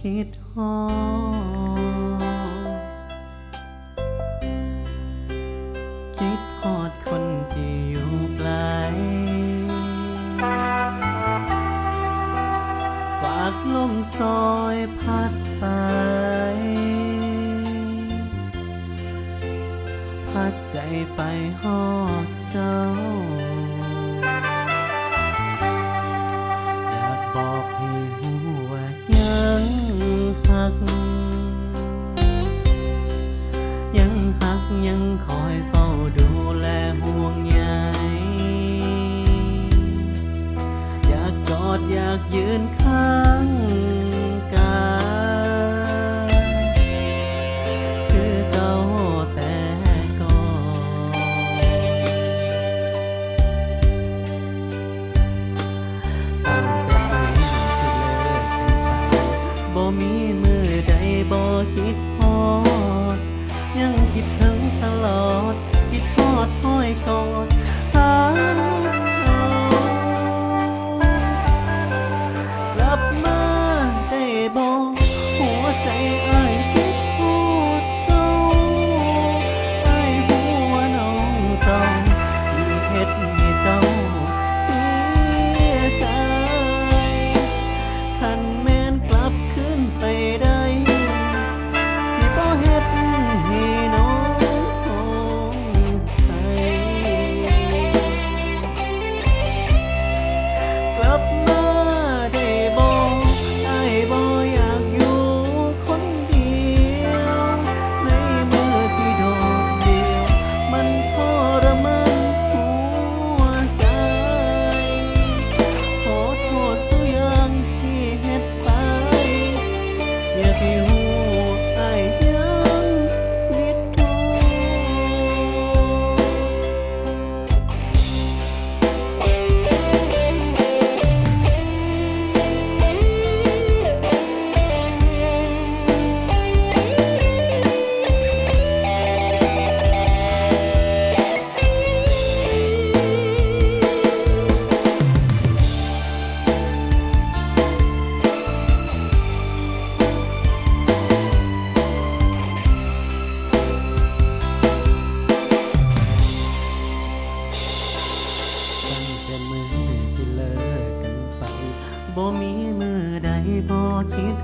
คิดฮอดคิดฮอดคนที่อยู่ไกลฝากลมซอยพัดไปพัดใจไปฮอดเจ้าอยากบอกให้หูว่ายังหักยังคอยเฝ้าดูแลห่วงใยอยากกอดอยากยืนข้างกายคือเก่าแต่ก่อนตั้งแต่มือที่เลิกกันไปบ่มีมือใดบ่คิดฮอดยังคิดถึงตลอดคิดฮอดห้อยกอดหากลับมาได้บ่หัวใจอ้ายคิดฮอดเจ้าอ้ายหัวน้องเศร้าที่เฮ็ดให้เจ้าเสียใจคันแม่นกลับคืนไปได้สิบ่เฮ็ดให้น้องกลับมาได้บ่อ้ายบ่อยากอยู่คนเดียวในมือที่โดดเดี่ยวมันทรมานหัวใจขอโทษทุกอย่างที่เฮ็ดไปอยากให้ฮู้อ้ายยังคิดฮอตั้งแต่มือที่เลิกกันไปบ่มีมือใดบ่คิด